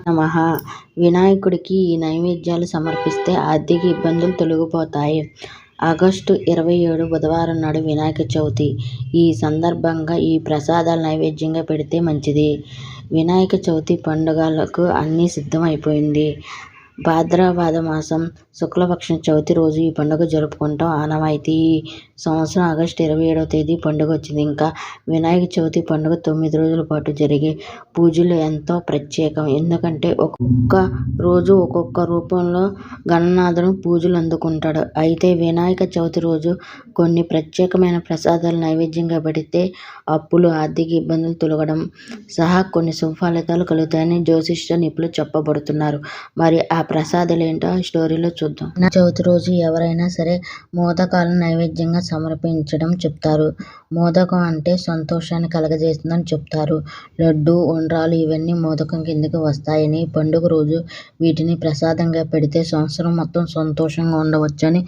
నమః. వినాయకుడికి ఈ నైవేద్యాలు సమర్పిస్తే ఆర్థిక ఇబ్బందులు తొలగిపోతాయి. ఆగస్టు 27 బుధవారం నాడు వినాయక చవితి. ఈ సందర్భంగా ఈ ప్రసాదాలు నైవేద్యంగా పెడితే మంచిది. వినాయక చవితి పండుగలకు అన్నీ సిద్ధమైపోయింది. భాద్రపద మాసం శుక్లపక్షం చవితి రోజు ఈ పండుగ జరుపుకుంటాం ఆనవాయితీ. ఈ సంవత్సరం ఆగస్టు 27వ తేదీ పండుగ వచ్చింది. ఇంకా వినాయక చవితి పండుగ 9 రోజుల పాటు జరిగే పూజలు ఎంతో ప్రత్యేకం. ఎందుకంటే ఒక్కొక్క రోజు ఒక్కొక్క రూపంలో గణనాథుడు పూజలు అందుకుంటాడు. అయితే వినాయక చవితి రోజు కొన్ని ప్రత్యేకమైన ప్రసాదాలు నైవేద్యంగా పెడితే అప్పులు, ఆర్థిక ఇబ్బందులు తొలగడం సహా కొన్ని శుభఫలితాలు కలుగుతాయని జ్యోతిష్య నిపుణులు చెప్పబడుతున్నారు. మరి ఆ ప్రసాదాలు ఏంటో స్టోరీలో చూద్దాం. వినాయక చవితి రోజు ఎవరైనా సరే మోదకాలను నైవేద్యంగా సమర్పించడం చెప్తారు. మోదకం అంటే సంతోషాన్ని కలగజేస్తుందని చెప్తారు. లడ్డు, ఉండ్రాలు ఇవన్నీ మోదకం కిందకి వస్తాయని, పండుగ రోజు వీటిని ప్రసాదంగా పెడితే సంవత్సరం మొత్తం సంతోషంగా ఉండవచ్చని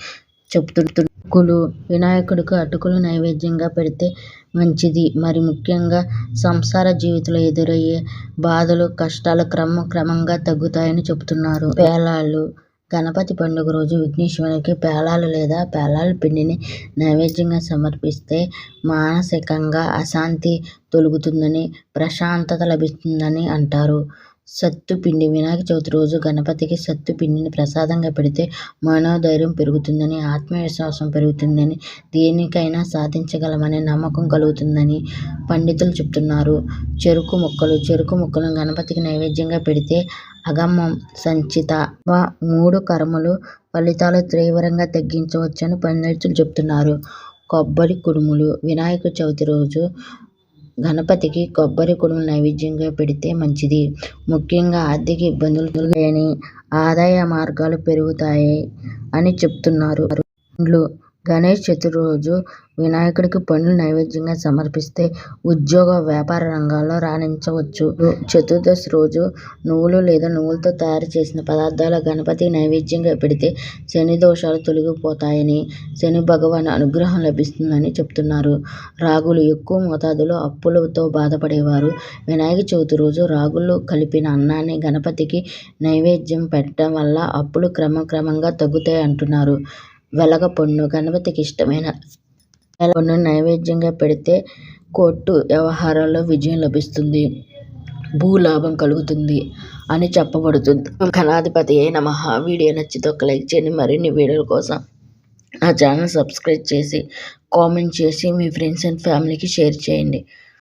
చెప్తున్నారు. వినాయకుడికి అటుకులు నైవేద్యంగా పెడితే మంచిది. మరి ముఖ్యంగా సంసార జీవితంలో ఎదురయ్యే బాధలు, కష్టాలు క్రమంగా తగ్గుతాయని చెబుతున్నారు. పేలాలు. గణపతి పండుగ రోజు విఘ్నేశ్వరునికి పేలాలు లేదా పేలాల పిండిని నైవేద్యంగా సమర్పిస్తే మానసికంగా అశాంతి తొలగుతుందని, ప్రశాంతత లభిస్తుందని అంటారు. సత్తుపిండి. వినాయక చవితి రోజు గణపతికి సత్తుపిండిని ప్రసాదంగా పెడితే మనోధైర్యం పెరుగుతుందని, ఆత్మవిశ్వాసం పెరుగుతుందని, దేనికైనా సాధించగలమనే నమ్మకం కలుగుతుందని పండితులు చెప్తున్నారు. చెరుకు ముక్కలను గణపతికి నైవేద్యంగా పెడితే అగమం, సంచిత 3 కర్మలు ఫలితాలు తీవ్రంగా తగ్గించవచ్చని పండితులు చెప్తున్నారు. కొబ్బరి కుడుములు. వినాయక చవితి రోజు గణపతికి కొబ్బరి కుడుములు నైవేద్యంగా పెడితే మంచిది. ముఖ్యంగా ఆర్థిక ఇబ్బందులు తొలగుతాయని, ఆదాయ మార్గాలు పెరుగుతాయి అని చెప్తున్నారు. పండ్లు. గణేష్ చతుర్థి రోజు వినాయకుడికి పండ్లు నైవేద్యంగా సమర్పిస్తే ఉద్యోగ, వ్యాపార రంగాల్లో రాణించవచ్చు. చతుర్దశి రోజు నువ్వులు లేదా నువ్వులతో తయారు చేసిన పదార్థాలు గణపతికి నైవేద్యంగా పెడితే శని దోషాలు తొలగిపోతాయని, శని భగవాన్ అనుగ్రహం లభిస్తుందని చెప్తున్నారు. రాగులు. ఎక్కువ మోతాదులో అప్పులతో బాధపడేవారు వినాయక చవితి రోజు రాగులు కలిపిన అన్నాన్ని గణపతికి నైవేద్యం పెట్టడం వల్ల అప్పులు క్రమంగా తగ్గుతాయి అంటున్నారు. వెలగపండు. గణపతికి ఇష్టమైన వెలగపండును నైవేద్యంగా పెడితే కోర్టు వ్యవహారాల్లో విజయం లభిస్తుంది, భూలాభం కలుగుతుంది అని చెప్పబడుతుంది. గణాధిపతియే నమః. వీడియో నచ్చితే ఒక లైక్ చేయండి. మరిన్ని వీడియోల కోసం నా ఛానల్ సబ్స్క్రైబ్ చేసి, కామెంట్ చేసి మీ ఫ్రెండ్స్ అండ్ ఫ్యామిలీకి షేర్ చేయండి.